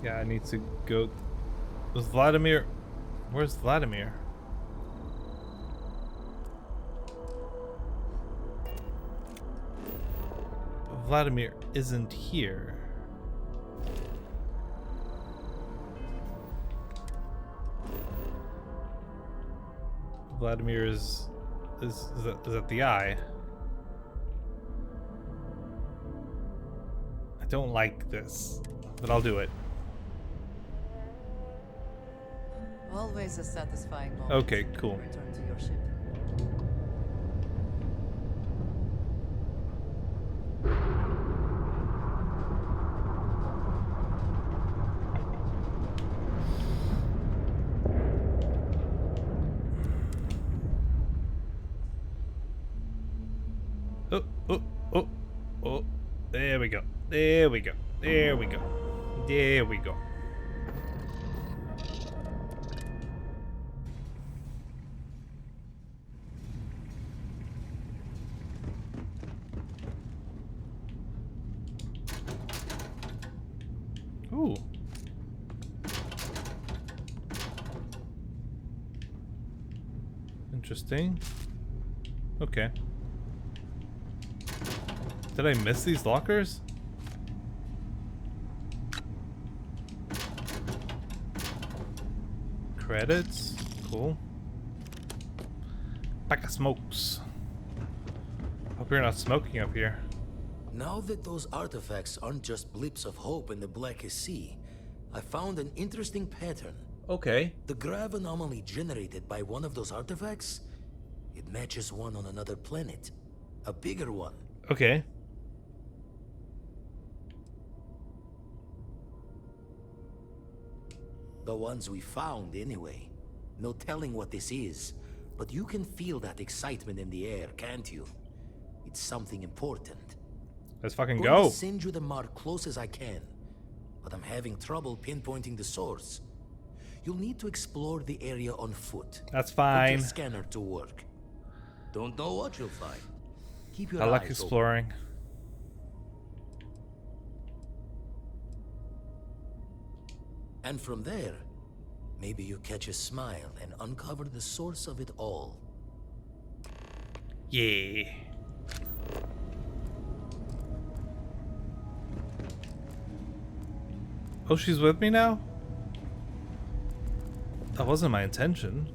Yeah, I need to go. Was Vladimir? Where's Vladimir? Vladimir isn't here. Vladimir is at the eye. I don't like this, but I'll do it. Always a satisfying moment. Okay, cool. Return to your ship. Oh, oh, oh, oh. There we go. There we go. There we go. There we go. Ooh. Interesting. Okay. Did I miss these lockers? Credits. Cool. Pack of smokes. Hope you're not smoking up here. Now that those artifacts aren't just blips of hope in the blackest sea, I found an interesting pattern. Okay. The grav anomaly generated by one of those artifacts, it matches one on another planet. A bigger one. Okay. The ones we found, anyway. No telling what this is, but you can feel that excitement in the air, can't you? It's something important. Let's fucking Going go. to send you the mark close as I can, but I'm having trouble pinpointing the source. You'll need to explore the area on foot. That's Put fine. your scanner to work. Don't know what you'll find. Keep your I like eyes exploring. open. And from there, maybe you catch a smile and uncover the source of it all. Yeah. Oh, she's with me now? That wasn't my intention.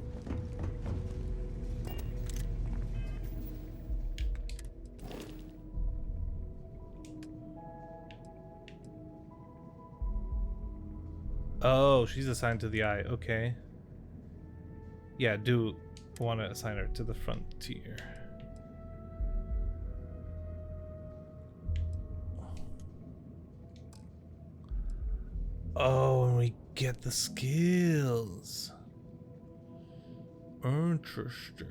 Oh, she's assigned to the eye. Okay. Yeah, do want to assign her to the frontier. Oh, and we get the skills. Interesting.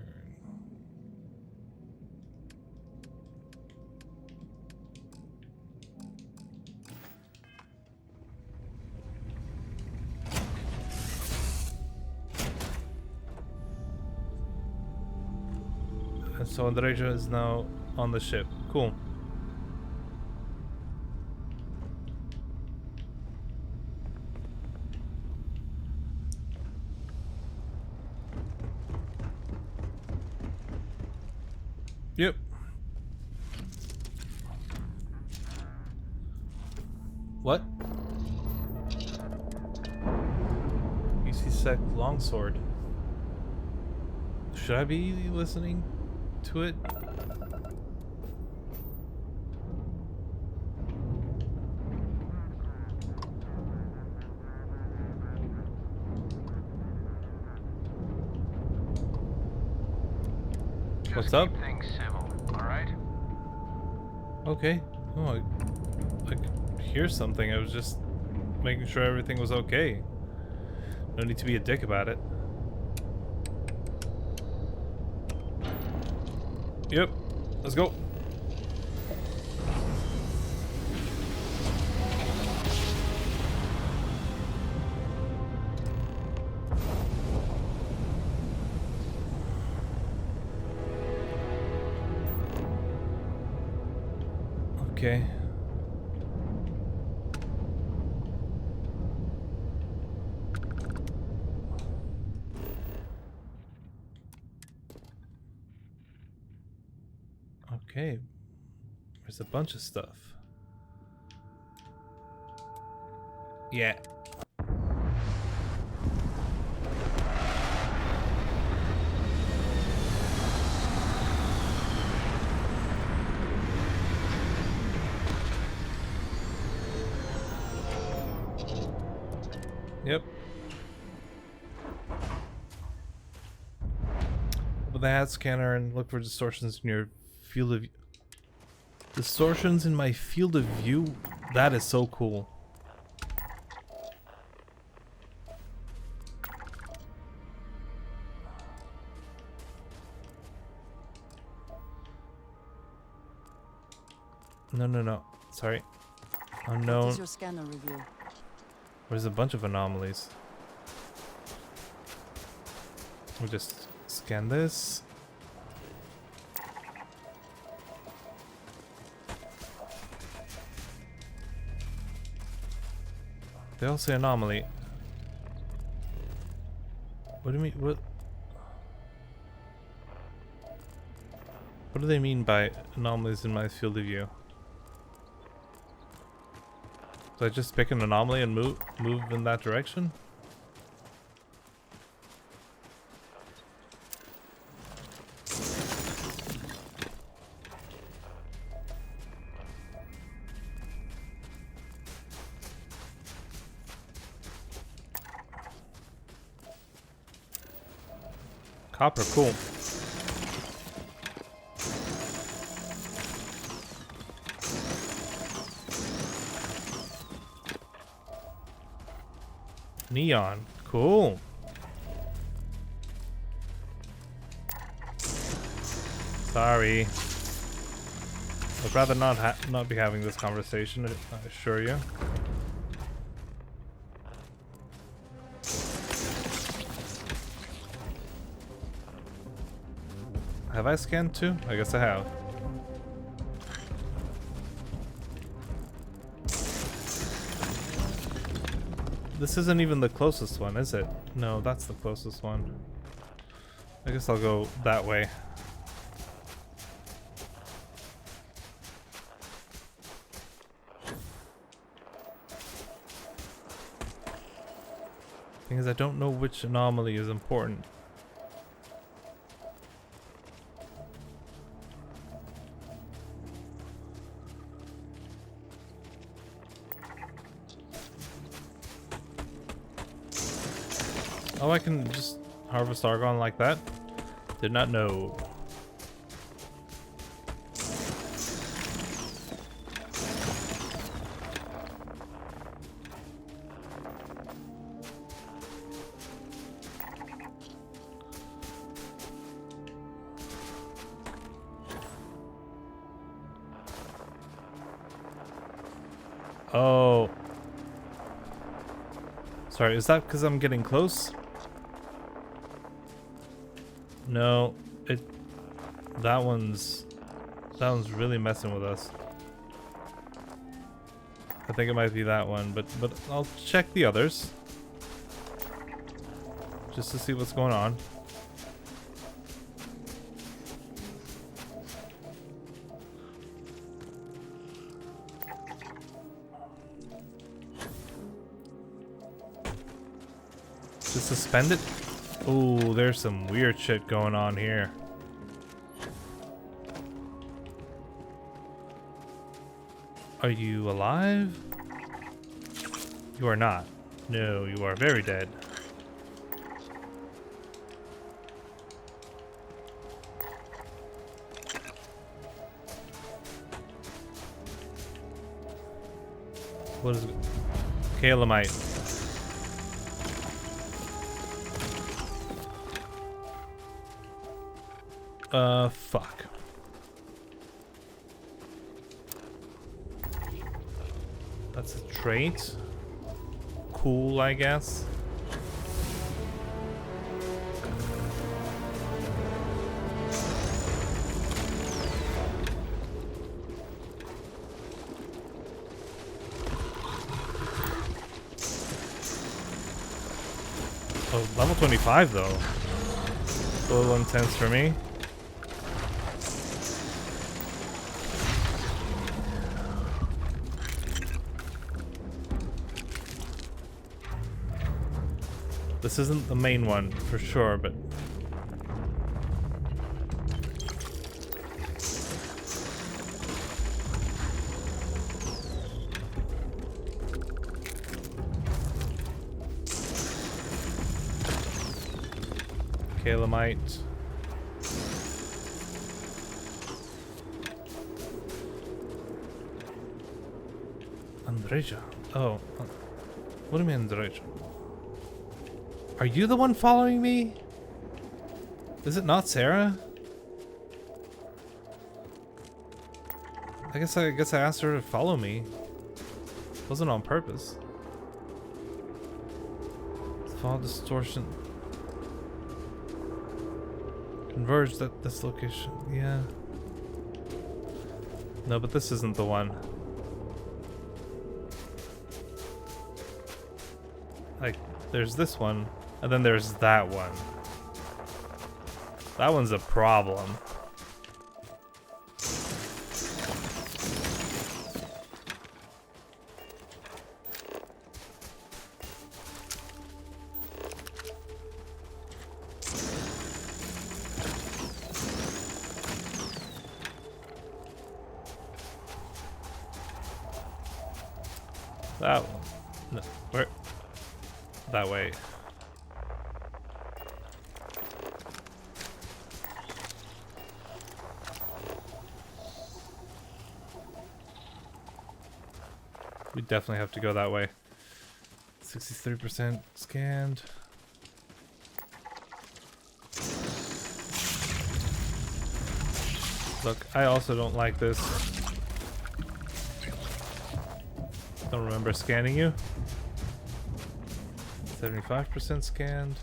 And so Andreja is now on the ship. Cool. Yep. What? UC Sec longsword. Should I be listening to it? What's up? Keep things civil, all right? Okay. Oh, I could hear something. I was just making sure everything was okay. No need to be a dick about it. Yep. Let's go. Okay. Okay. There's a bunch of stuff. Yeah. Yep. With the hat scanner and look for distortions in your field of distortions in my field of view. That is so cool. No. Sorry. What Unknown. does your scanner reveal? There's a bunch of anomalies. We'll just scan this. They all say anomaly. What do you mean? What do they mean by anomalies in my field of view? Do I just pick an anomaly and move in that direction? Copper, cool. Neon, cool. Sorry. I'd rather not be having this conversation, I assure you. Have I scanned too? I guess I have. This isn't even the closest one, is it? No, that's the closest one. I guess I'll go that way. Thing is, I don't know which anomaly is important. Oh, I can just harvest argon like that? Did not know. Oh. Sorry, is that because I'm getting close? No, that one's really messing with us. I think it might be that one, but I'll check the others just to see what's going on. Just suspend it. Ooh, there's some weird shit going on here. Are you alive? You are not. No, you are very dead. What is it? Kalamite. Fuck. That's a trait. Cool, I guess. Oh, level 25 though. A little intense for me. This isn't the main one for sure, but Calamite. Andreja. Oh. What do you mean, Andreja? Are you the one following me? Is it not Sarah? I guess I asked her to follow me. Wasn't on purpose. Fall distortion. Converged at this location. Yeah. No, but this isn't the one. Like, there's this one, and then there's that one. That one's a problem. That one. No, where? That way. We definitely have to go that way. 63% scanned. Look, I also don't like this. Don't remember scanning you. 75% scanned.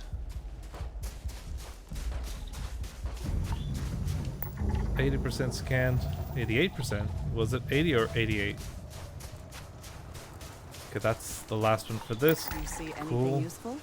80% scanned. 88%. Was it 80 or 88? Okay, that's the last one for this. Do you see anything Cool. useful?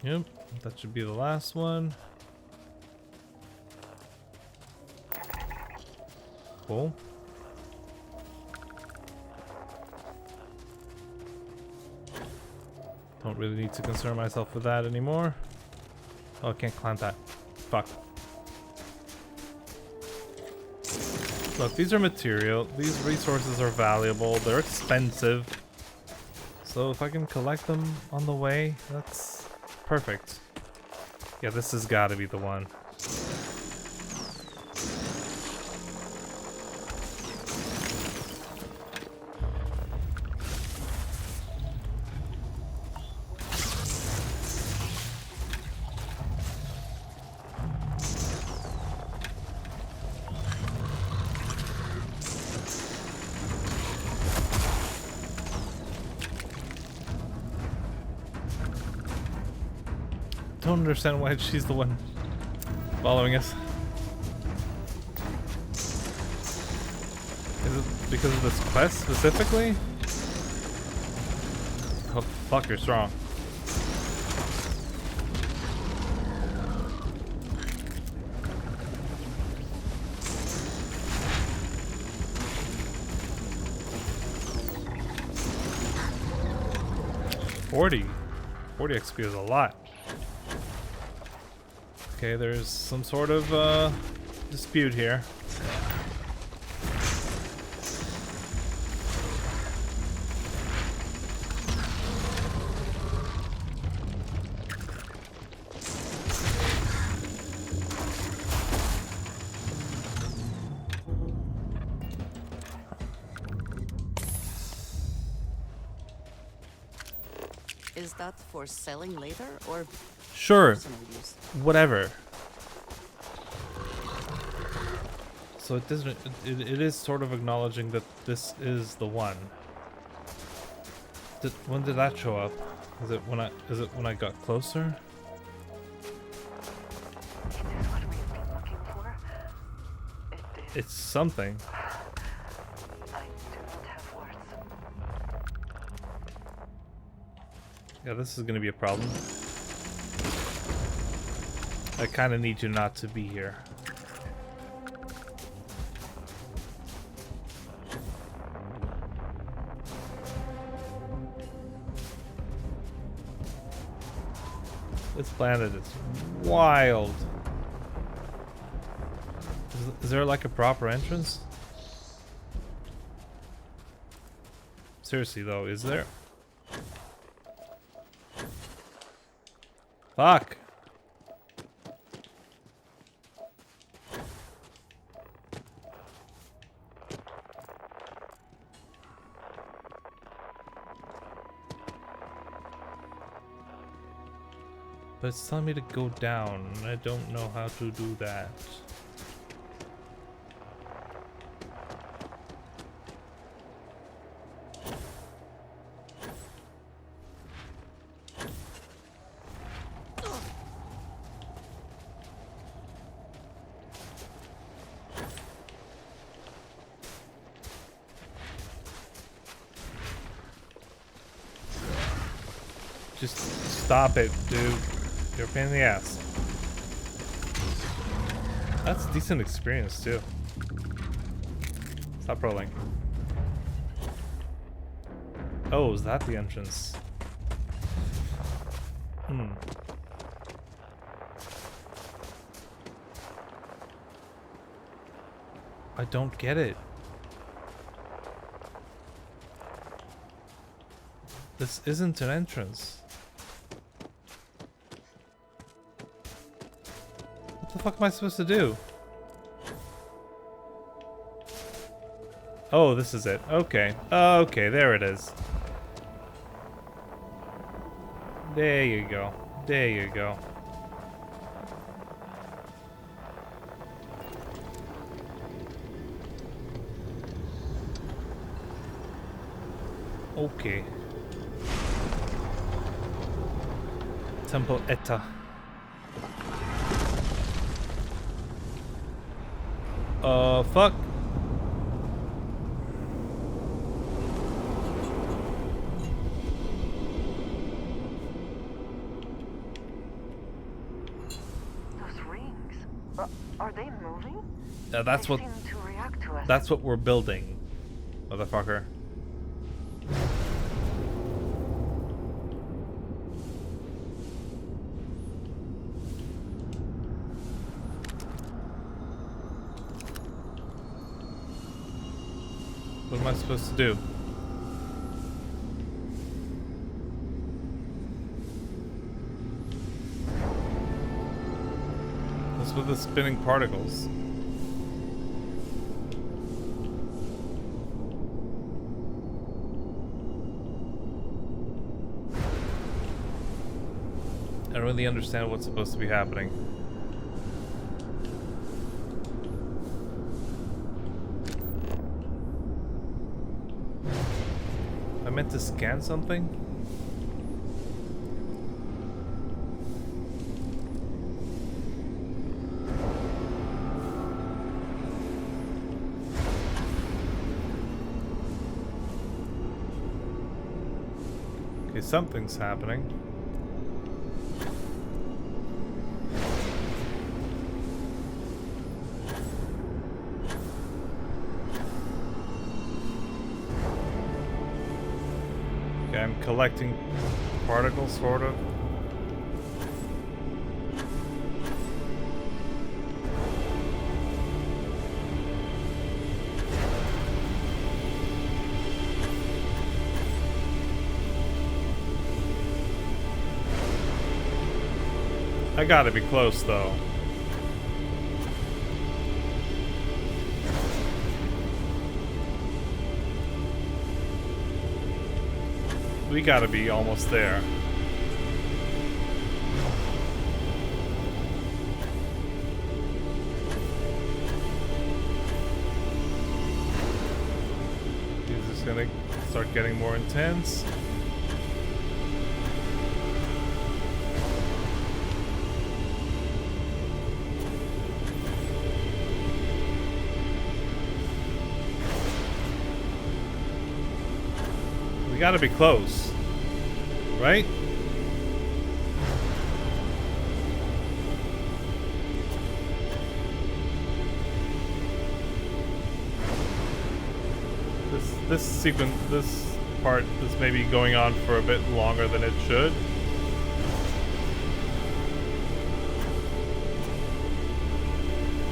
Yep, that should be the last one. Cool. Don't really need to concern myself with that anymore. Oh, I can't climb that. Fuck. Look, these are material. These resources are valuable. They're expensive. So if I can collect them on the way, that's perfect. Yeah, this has got to be the one. Don't understand why she's the one following us. Is it because of this quest specifically? Oh fuck, you're strong. $40 XP is a lot. Okay, there's some sort of dispute here. Is that for selling later or Sure, personal use? whatever. So it doesn't. It is sort of acknowledging that this is the one. When did that show up? Is it when I got closer? Is this what we've been looking for? It is. It's something. I do not have words. Yeah, this is gonna be a problem. I kind of need you not to be here. This planet is wild. Is there like a proper entrance? Seriously though, is there? Fuck! But it's telling me to go down, and I don't know how to do that. Just stop it, dude. You're a pain in the ass. That's decent experience, too. Stop rolling. Oh, is that the entrance? Hmm. I don't get it. This isn't an entrance. What the fuck am I supposed to do? Oh, this is it. Okay. Okay, there it is. There you go. There you go. Okay. Temple Etta. Fuck. Those rings. Are they moving? That's They what. seem to react to us. That's what we're building, motherfucker. What am I supposed to do? What's with the spinning particles? I don't really understand what's supposed to be happening. I meant to scan something? Okay, something's happening. Okay, I'm collecting particles, sort of. I gotta be close, though. We gotta be almost there. start getting more intense. We gotta be close, right? This sequence, this part is maybe going on for a bit longer than it should.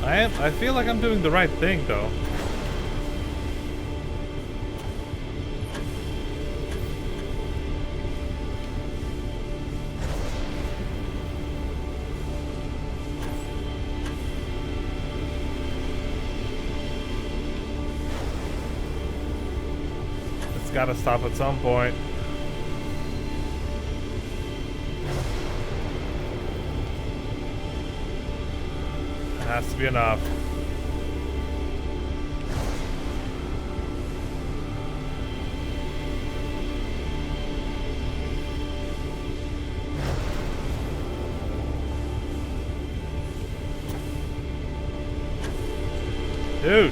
I feel like I'm doing the right thing though. Gotta stop at some point. It has to be enough. Dude.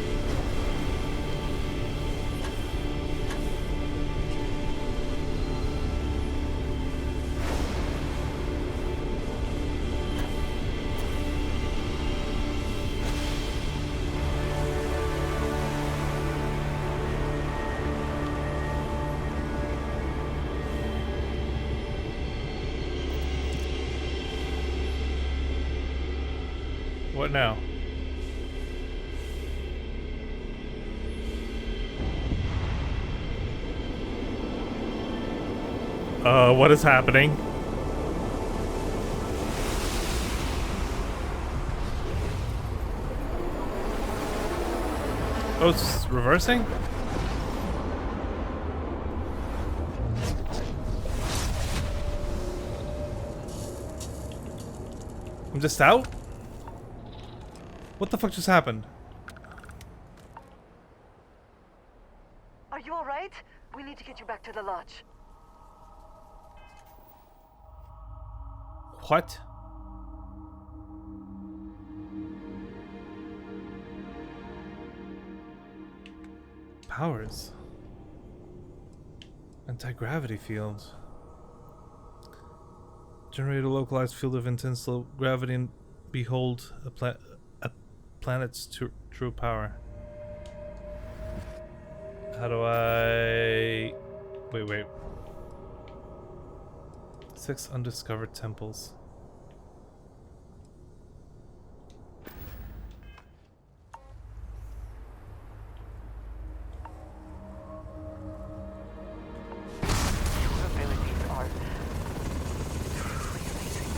What now? What is happening? Oh, it's reversing? I'm just out? What the fuck just happened? Are you alright? We need to get you back to the lodge. What? Powers. Anti-gravity field. Generate a localized field of intense low gravity and behold a planet's true power. How do I... Wait. 6 undiscovered temples. Your abilities are truly amazing.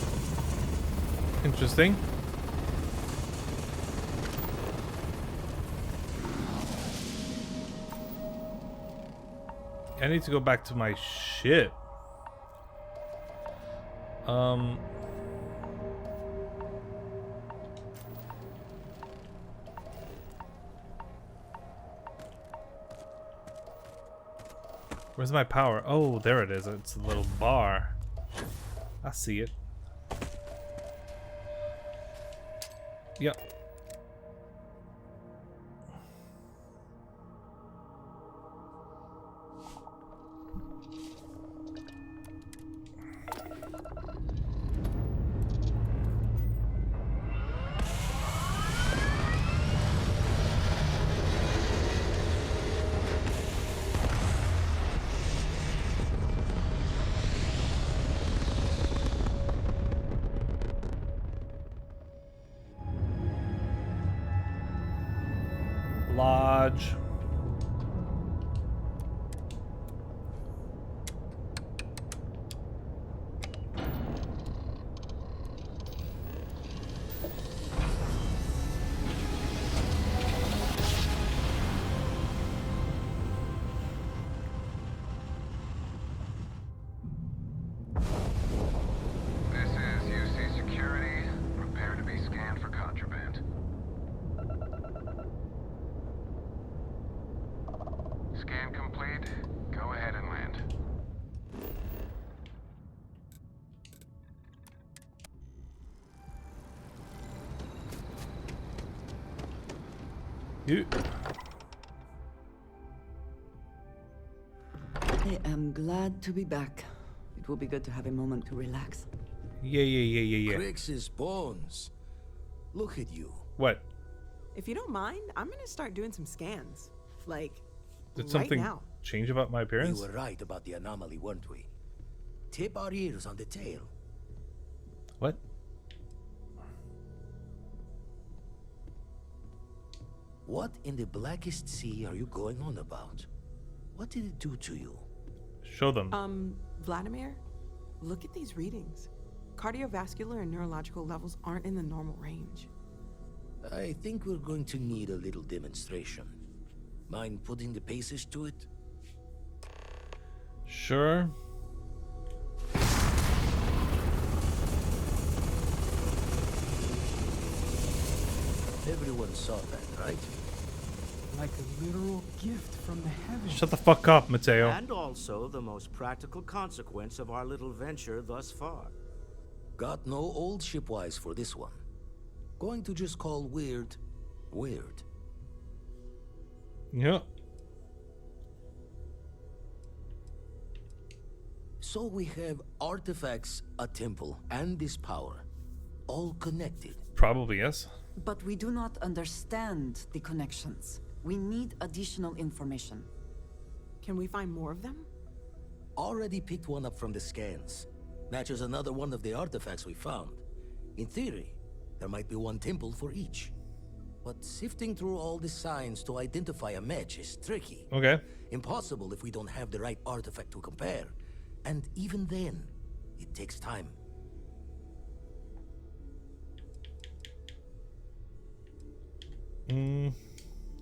Interesting. I need to go back to my ship. Where's my power? Oh, there it is. It's a little bar. I see it. Yep. Lodge. This is UC Security. Prepare to be scanned for contraband. You. I am glad to be back. It will be good to have a moment to relax. Yeah. Crix's bones. Look at you. What? If you don't mind, I'm gonna start doing some scans. Like, Did right something now. change about my We appearance? were right about the anomaly, weren't we? Tip our ears on the tail. What? What in the blackest sea are you going on about? What did it do to you? Show them. Vladimir, look at these readings. Cardiovascular and neurological levels aren't in the normal range. I think we're going to need a little demonstration. Mind putting the paces to it? Sure. Everyone saw that, right? Like a literal gift from the heavens. Shut the fuck up, Mateo. And also the most practical consequence of our little venture thus far. Got no old shipwise for this one. Going to just call weird, weird. Yeah. So we have artifacts, a temple, and this power. All connected. Probably yes. But we do not understand the connections. We need additional information. Can we find more of them? Already picked one up from the scans. Matches another one of the artifacts we found. In theory, there might be one temple for each. But sifting through all the signs to identify a match is tricky. Okay. Impossible if we don't have the right artifact to compare. And even then, it takes time.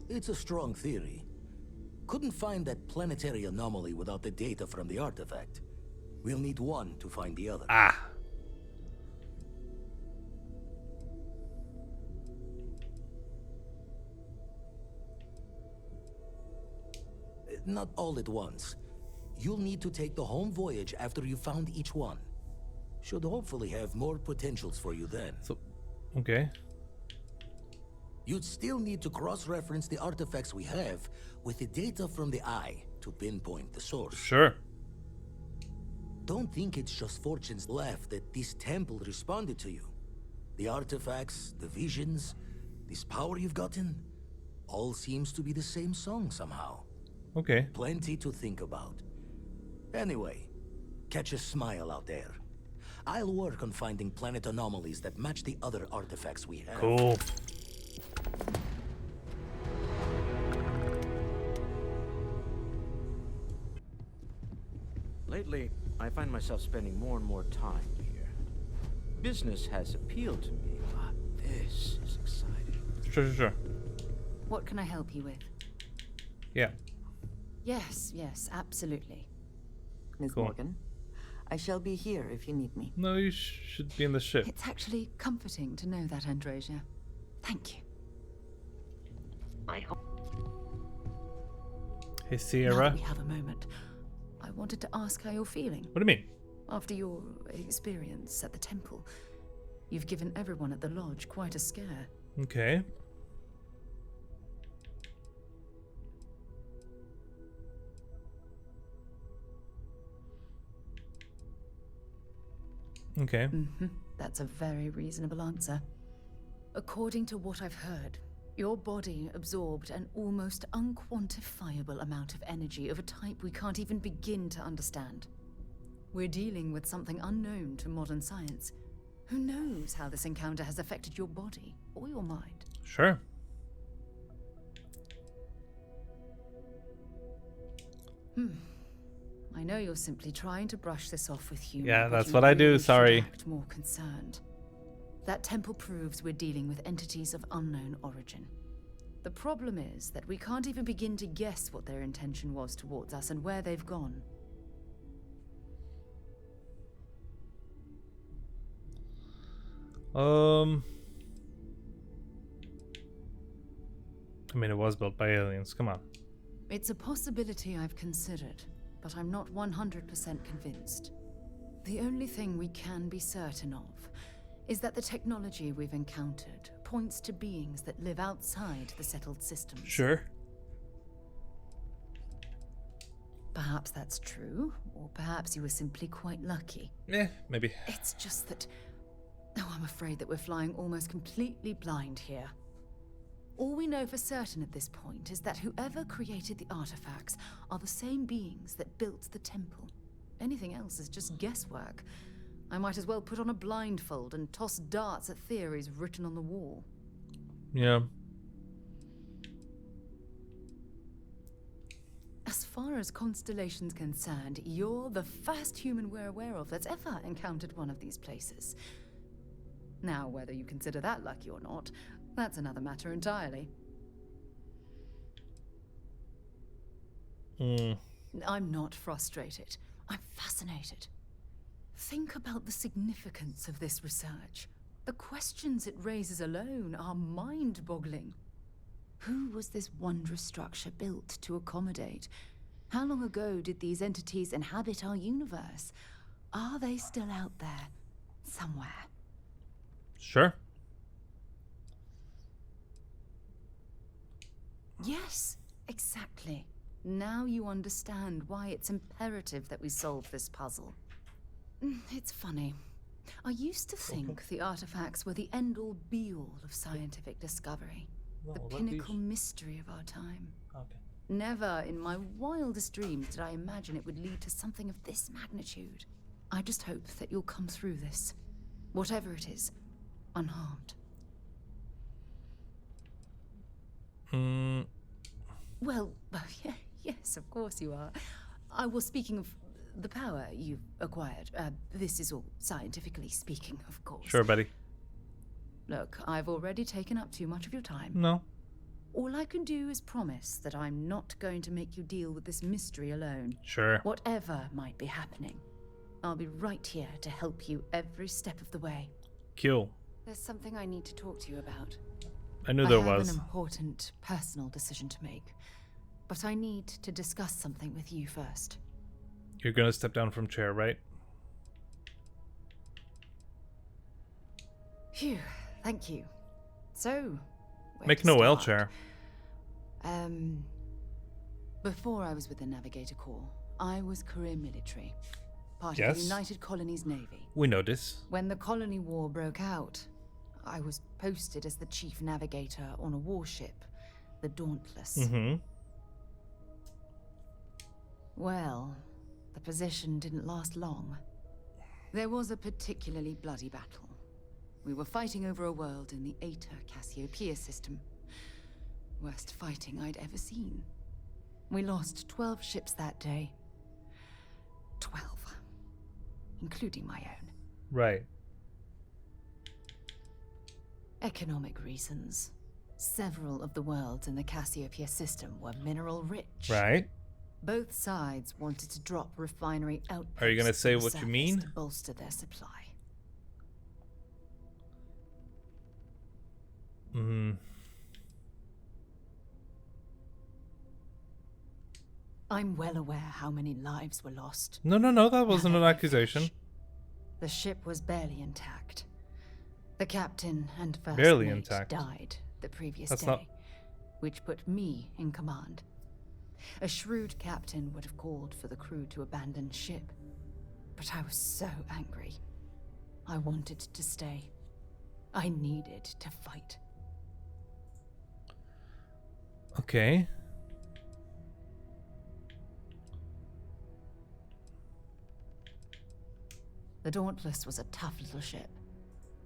It's a strong theory. Couldn't find that planetary anomaly without the data from the artifact. We'll need one to find the other. Ah. Not all at once. You'll need to take the home voyage after you found each one. Should hopefully have more potentials for you then. So, okay. You'd still need to cross-reference the artifacts we have with the data from the eye to pinpoint the source. Sure. Don't think it's just Fortune's laugh that this temple responded to you. The artifacts, the visions, this power you've gotten, all seems to be the same song somehow. Okay. Plenty to think about. Anyway, catch a smile out there. I'll work on finding planet anomalies that match the other artifacts we have. Cool. Lately, I find myself spending more and more time here. Business has appealed to me, but this is exciting. Sure. What can I help you with? Yeah. Yes, absolutely. Miss Cool. Morgan, I shall be here if you need me. No, you should be in the ship. It's actually comforting to know that, Androsia. Thank you. I hope. Hey, Now Sierra. that we have a moment, I wanted to ask how you're feeling. What do you mean? After your experience at the temple, you've given everyone at the lodge quite a scare. Okay. Okay. That's a very reasonable answer. According to what I've heard, your body absorbed an almost unquantifiable amount of energy of a type we can't even begin to understand. We're dealing with something unknown to modern science. Who knows how this encounter has affected your body or your mind? Sure. I know you're simply trying to brush this off with humor. Yeah, but that's you what I do, really should sorry. Act more concerned. That temple proves we're dealing with entities of unknown origin. The problem is that we can't even begin to guess what their intention was towards us and where they've gone. I mean, it was built by aliens. Come on. It's a possibility I've considered, but I'm not 100% convinced. The only thing we can be certain of is that the technology we've encountered points to beings that live outside the settled systems. Sure. Perhaps that's true, or perhaps you were simply quite lucky. Maybe. It's just that... Oh, I'm afraid that we're flying almost completely blind here. All we know for certain at this point is that whoever created the artifacts are the same beings that built the temple. Anything else is just guesswork. I might as well put on a blindfold and toss darts at theories written on the wall. Yeah. As far as Constellation's concerned, you're the first human we're aware of that's ever encountered one of these places. Now, whether you consider that lucky or not, that's another matter entirely. I'm not frustrated. I'm fascinated. Think about the significance of this research. The questions it raises alone are mind-boggling. Who was this wondrous structure built to accommodate? How long ago did these entities inhabit our universe? Are they still out there, somewhere? Sure. Yes, exactly. Now you understand why it's imperative that we solve this puzzle. It's funny. I used to think the artifacts were the end-all be-all of scientific discovery. The pinnacle mystery of our time. Okay. Never in my wildest dreams did I imagine it would lead to something of this magnitude. I just hope that you'll come through this, whatever it is, unharmed. Well, yes, of course you are. I was speaking of the power you've acquired. This is all scientifically speaking, of course. Sure, buddy. Look, I've already taken up too much of your time. No. All I can do is promise that I'm not going to make you deal with this mystery alone. Sure. Whatever might be happening, I'll be right here to help you every step of the way. Cool. There's something I need to talk to you about. I knew there I have was. an important personal decision to make, but I need to discuss something with you first. You're gonna step down from chair, right? Phew, thank you. So, where Make to Noel start? chair. Before I was with the Navigator Corps, I was career military, part of Yes. the United Colonies Navy. We know this. When the Colony War broke out, I was posted as the chief navigator on a warship, the Dauntless. Mm-hmm. Well, the position didn't last long. There was a particularly bloody battle. We were fighting over a world in the Eta Cassiopeia system. Worst fighting I'd ever seen. We lost 12 ships that day. 12. Including my own. Right. Economic reasons. Several of the worlds in the Cassiopeia system were mineral rich. Right. Both sides wanted to drop refinery outputs. Are you gonna say to the what you surface mean? To bolster their supply. I'm well aware how many lives were lost. No, that wasn't an accusation. The ship was barely intact. The captain and first Barely mate intact. died the previous That's day, not- which put me in command. A shrewd captain would have called for the crew to abandon ship, but I was so angry. I wanted to stay. I needed to fight. Okay. The Dauntless was a tough little ship.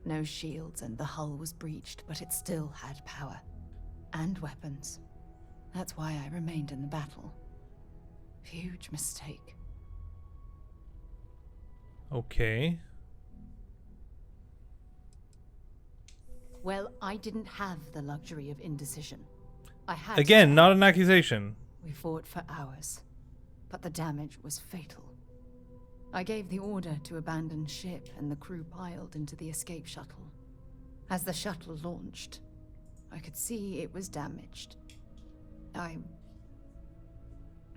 No shields and the hull was breached, but it still had power. And weapons. That's why I remained in the battle. Huge mistake. Okay. Well, I didn't have the luxury of indecision. I had Again, to. not an accusation. We fought for hours, but the damage was fatal. I gave the order to abandon ship and the crew piled into the escape shuttle. As the shuttle launched, I could see it was damaged. I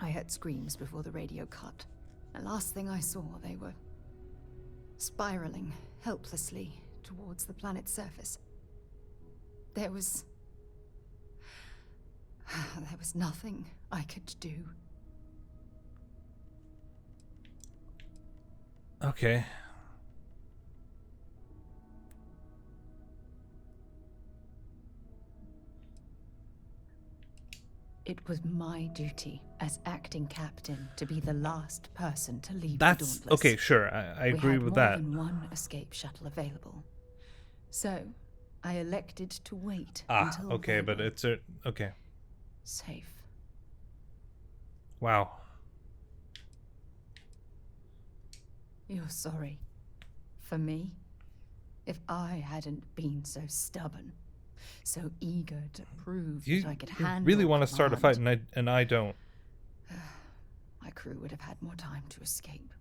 heard screams before the radio cut. The last thing I saw, they were spiraling helplessly towards the planet's surface. There was nothing I could do. Okay. It was my duty as acting captain to be the last person to leave the That's Dauntless. okay, sure. I agree with that. We had more than one escape shuttle available. So, I elected to wait until Okay, they but were it's a okay. safe. Wow. You're sorry. For me? If I hadn't been so stubborn, so eager to prove that I could You handle really want to start a fight, command, and I don't. my crew would have had more time to escape.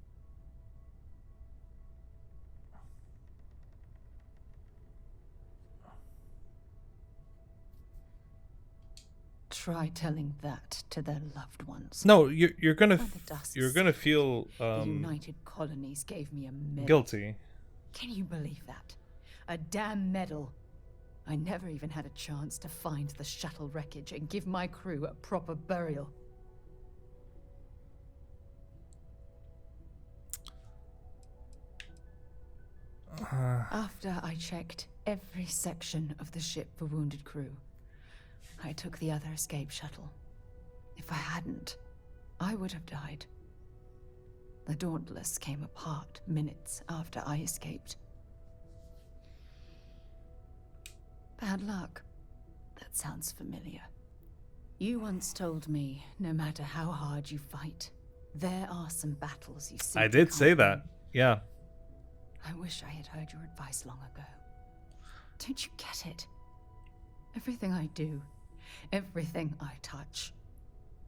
Try telling that to their loved ones. No, you're gonna When the dust you're gonna feel the United Colonies gave me a medal. guilty. Can you believe that? A damn medal. I never even had a chance to find the shuttle wreckage and give my crew a proper burial. After I checked every section of the ship for wounded crew, I took the other escape shuttle. If I hadn't, I would have died. The Dauntless came apart minutes after I escaped. Bad luck. That sounds familiar. You once told me, no matter how hard you fight, there are some battles you see. I did say that. Yeah. I wish I had heard your advice long ago. Don't you get it? Everything I do, everything I touch,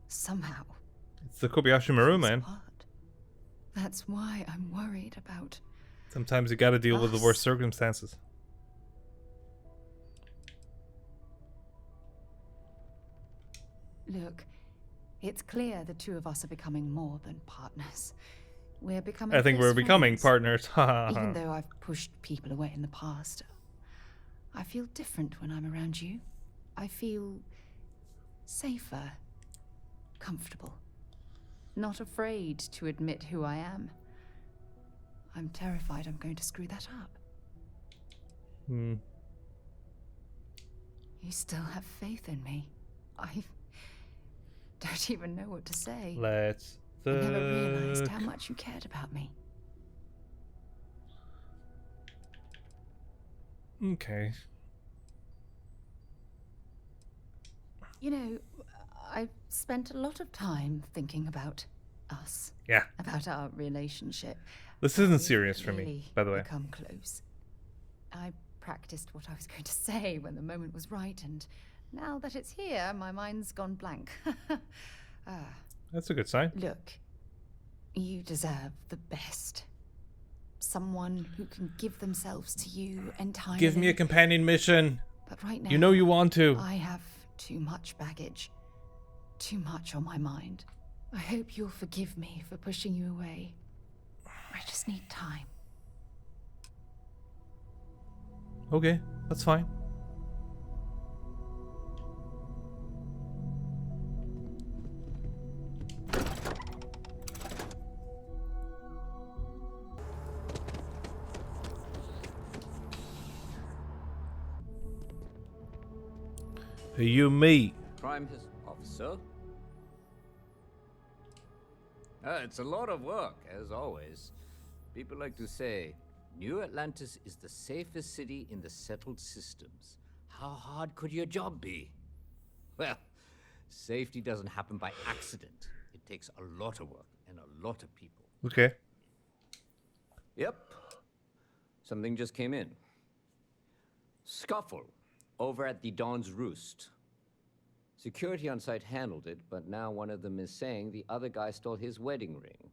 somehow It's the Kobayashi Maru, man. apart. That's why I'm worried about. Sometimes you gotta deal with the us. worst circumstances. Look, it's clear the two of us are becoming more than partners. We're becoming. I think close we're becoming friends. partners. Even though I've pushed people away in the past, I feel different when I'm around you. I feel safer, comfortable, not afraid to admit who I am. I'm terrified I'm going to screw that up. Hmm. You still have faith in me. I don't even know what to say. Let's I never realized look. how much you cared about me. Okay. You know, I've spent a lot of time thinking about us. Yeah. About our relationship. This isn't We've serious for me, really by the way. Become close. I practiced what I was going to say when the moment was right, and now that it's here, my mind's gone blank. That's a good sign. Look, you deserve the best. Someone who can give themselves to you entirely. Give me a companion mission. But right now, You know you want to. I have too much baggage. Too much on my mind. I hope you'll forgive me for pushing you away. I just need time. Okay, that's fine. Who you meet? Prime officer? It's a lot of work, as always. People like to say, New Atlantis is the safest city in the settled systems. How hard could your job be? Well, safety doesn't happen by accident. It takes a lot of work and a lot of people. Okay. Yep. Something just came in. Scuffle over at the Dawn's Roost. Security on site handled it, but now one of them is saying the other guy stole his wedding ring.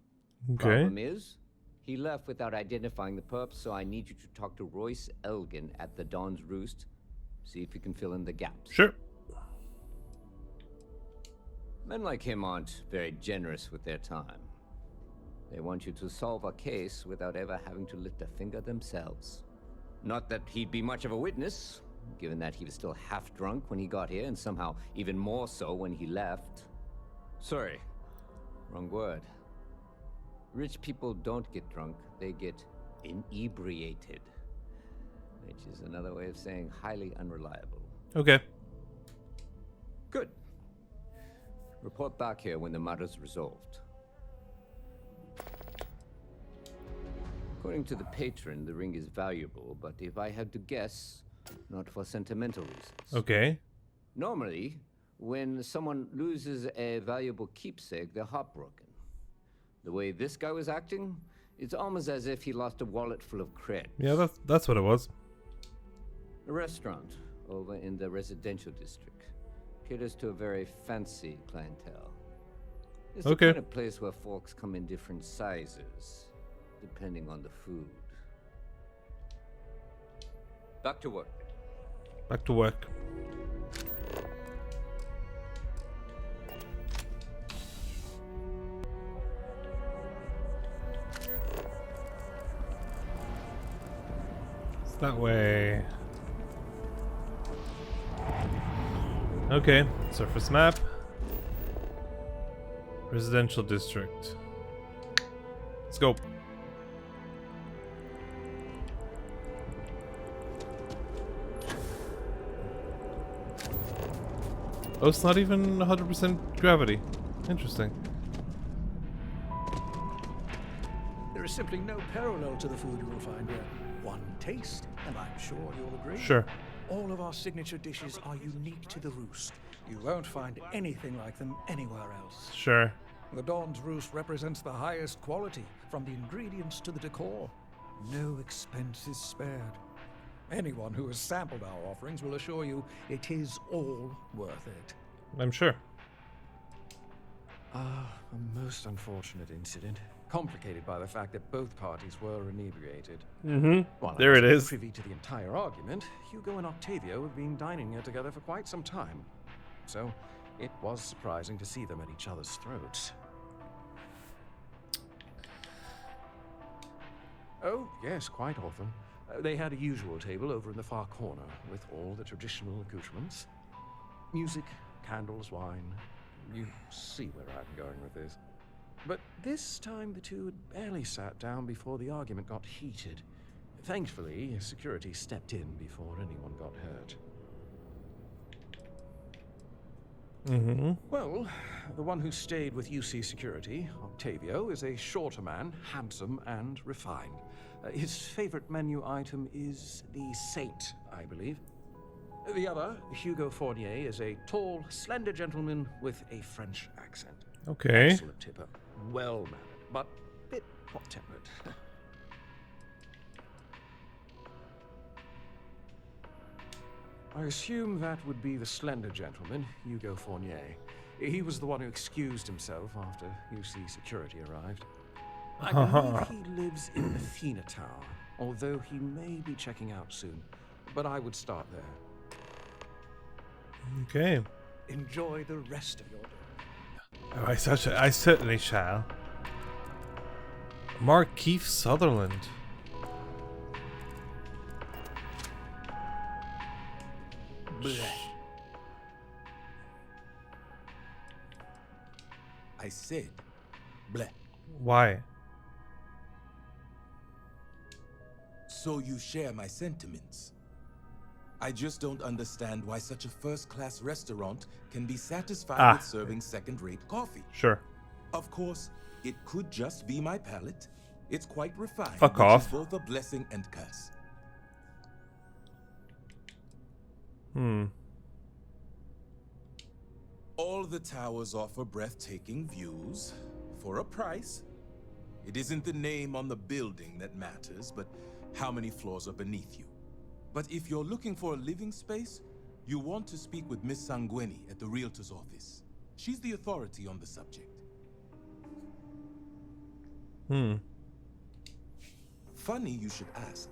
Okay. Problem is, he left without identifying the perp, so I need you to talk to Royce Elgin at the Dawn's Roost. See if you can fill in the gaps. Sure. Men like him aren't very generous with their time. They want you to solve a case without ever having to lift a finger themselves. Not that he'd be much of a witness, given that he was still half drunk when he got here, and somehow even more so when he left. Sorry, wrong word. Rich people don't get drunk, they get inebriated. Which is another way of saying highly unreliable. Okay. Good. Report back here when the matter's resolved. According to the patron, the ring is valuable, but if I had to guess, not for sentimental reasons. Okay. Normally, when someone loses a valuable keepsake, they're heartbroken. The way this guy was acting, it's almost as if he lost a wallet full of cred. Yeah, that's what it was. A restaurant over in the residential district caters to a very fancy clientele. It's the kind of place where folks come in different sizes, depending on the food. Back to work. Back to work. It's that way. Okay, surface map. Residential district. Let's go. Oh, it's not even 100% gravity. Interesting. There is simply no parallel to the food you will find here. One taste, and I'm sure you'll agree. Sure. All of our signature dishes are unique to the Roost. You won't find anything like them anywhere else. Sure. The Dawn's Roost represents the highest quality, from the ingredients to the decor. No expense is spared. Anyone who has sampled our offerings will assure you it is all worth it. I'm sure. A most unfortunate incident, complicated by the fact that both parties were inebriated. While There I it was is. privy to the entire argument, Hugo and Octavio have been dining here together for quite some time. So, it was surprising to see them at each other's throats. Oh, yes, quite often. They had a usual table over in the far corner, with all the traditional accoutrements. Music, candles, wine. You see where I'm going with this. But this time the two had barely sat down before the argument got heated. Thankfully, security stepped in before anyone got hurt. Well, the one who stayed with UC Security, Octavio, is a shorter man, handsome and refined. His favorite menu item is the Saint, I believe. The other, Hugo Fournier, is a tall, slender gentleman with a French accent. Okay. Excellent tipper, well-mannered, but a bit hot-tempered. I assume that would be the slender gentleman, Hugo Fournier. He was the one who excused himself after UC Security arrived. I believe he lives in the Athena Tower, although he may be checking out soon. But I would start there. Okay. Enjoy the rest of your day. Oh, I certainly shall. Mark Keith Sutherland. Bleh. I said, bleh. Why? So you share my sentiments. I just don't understand why such a first-class restaurant can be satisfied with serving second-rate coffee. Sure. Of course, it could just be my palate. It's quite refined. Fuck which off. is both a blessing and curse. All the towers offer breathtaking views for a price. It isn't the name on the building that matters, but how many floors are beneath you. But if you're looking for a living space, you want to speak with Miss Sanguini at the Realtor's office. She's the authority on the subject. Funny you should ask.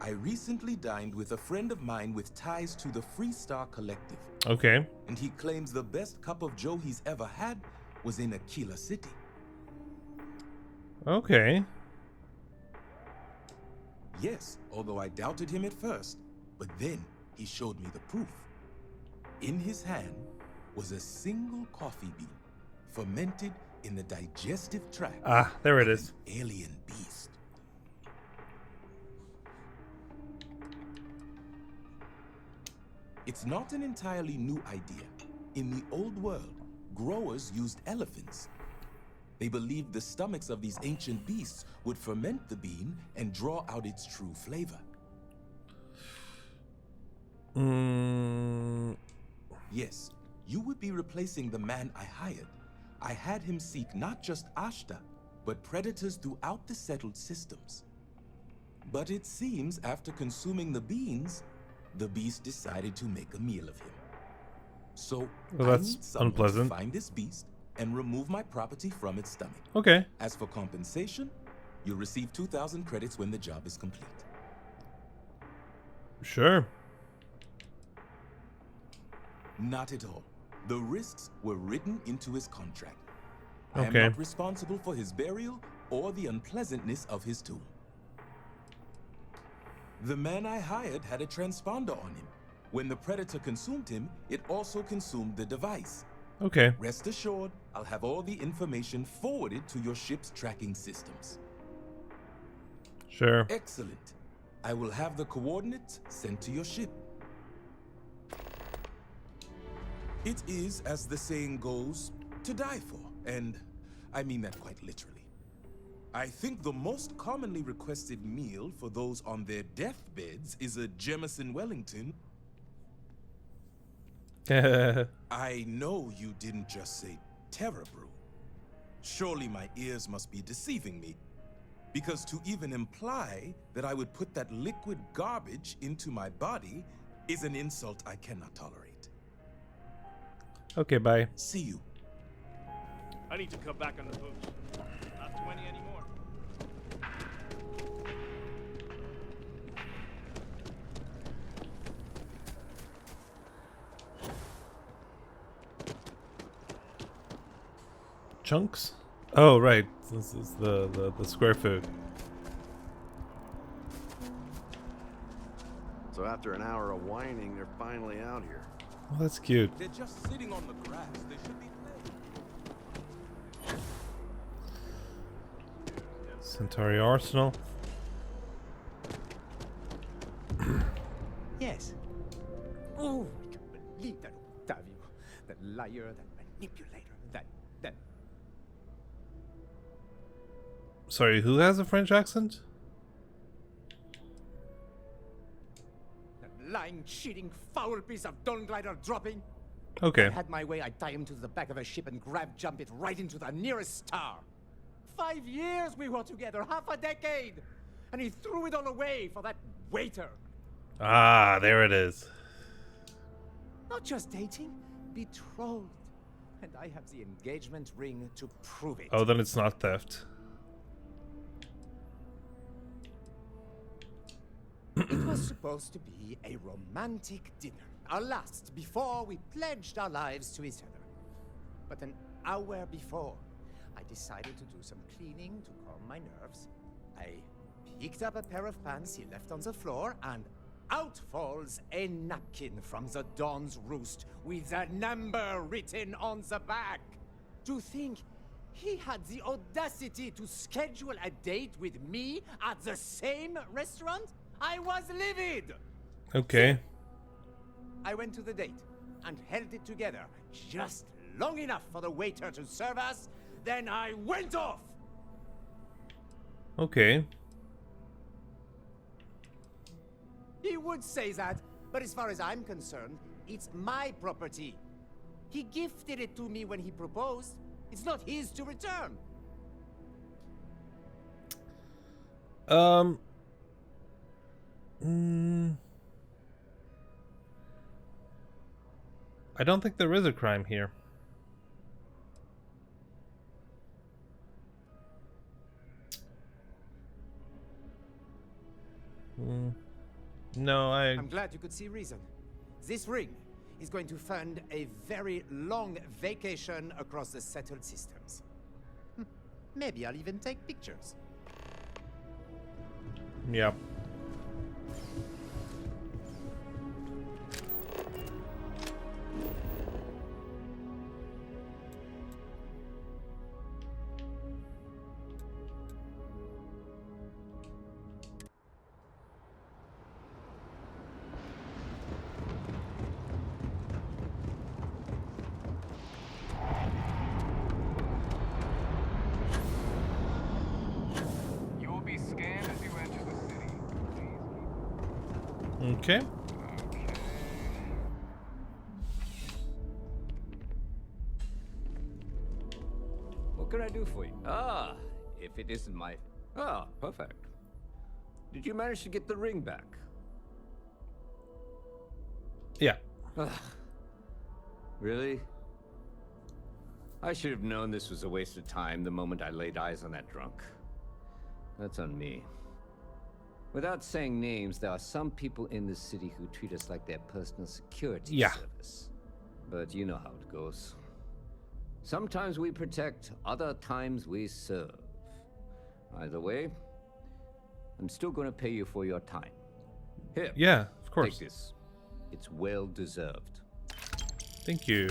I recently dined with a friend of mine with ties to the Freestar Collective. Okay. And he claims the best cup of joe he's ever had was in Aquila City. Okay. Yes, although I doubted him at first, but then he showed me the proof. In his hand was a single coffee bean, fermented in the digestive tract. Ah, there it of is. an alien beast. It's not an entirely new idea. In the old world, growers used elephants. They believed the stomachs of these ancient beasts would ferment the bean and draw out its true flavor. Yes, you would be replacing the man I hired. I had him seek not just Ashta, but predators throughout the settled systems. But it seems after consuming the beans, the beast decided to make a meal of him. So Well, I that's need someone unpleasant. to find this beast and remove my property from its stomach. Okay. As for compensation, you'll receive 2,000 credits when the job is complete. Sure. Not at all. The risks were written into his contract. I am Okay. not responsible for his burial or the unpleasantness of his tomb. The man I hired had a transponder on him. When the predator consumed him, it also consumed the device. Okay. Rest assured, I'll have all the information forwarded to your ship's tracking systems. Sure. Excellent. I will have the coordinates sent to your ship. It is, as the saying goes, to die for, and I mean that quite literally. I think the most commonly requested meal for those on their deathbeds is a Jemison Wellington. I know you didn't just say Terror Brew. Surely my ears must be deceiving me, because to even imply that I would put that liquid garbage into my body is an insult I cannot tolerate. Okay, bye. See you. I need to cut back on the booze. Not 20 anymore. Chunks? Oh, right. This is the square food. So after an hour of whining, they're finally out here. Oh, that's cute. They're just sitting on the grass. They should be playing. Centauri Arsenal. Yes. Oh, I can't believe that Octavio. That liar, that manipulator, that... Sorry, who has a French accent? That lying, cheating, foul piece of Dawn Glider dropping. Okay. If I had my way, I'd tie him to the back of a ship and jump it right into the nearest star. 5 years we were together, half a decade. And he threw it all away for that waiter. Ah, there it is. Not just dating, betrothed. And I have the engagement ring to prove it. Oh, then it's not theft. It was supposed to be a romantic dinner, our last before we pledged our lives to each other. But an hour before, I decided to do some cleaning to calm my nerves. I picked up a pair of pants he left on the floor, and out falls a napkin from the Dawn's Roost with a number written on the back. To think he had the audacity to schedule a date with me at the same restaurant? I was livid! Okay. I went to the date and held it together just long enough for the waiter to serve us, then I went off! Okay. He would say that, but as far as I'm concerned, it's my property. He gifted it to me when he proposed. It's not his to return. I don't think there is a crime here. No, I'm glad you could see reason. This ring is going to fund a very long vacation across the settled systems. Maybe I'll even take pictures. Yep. You will be scanned as you enter the city. Okay. What can I do for you? Ah, if it isn't my... Ah, perfect. Did you manage to get the ring back? Yeah. Really? I should have known this was a waste of time the moment I laid eyes on that drunk. That's on me. Without saying names, there are some people in this city who treat us like their personal security service. But you know how it goes. Sometimes we protect, other times we serve. Either way, I'm still going to pay you for your time. Here. Yeah, of course. Take this. It's well deserved. Thank you.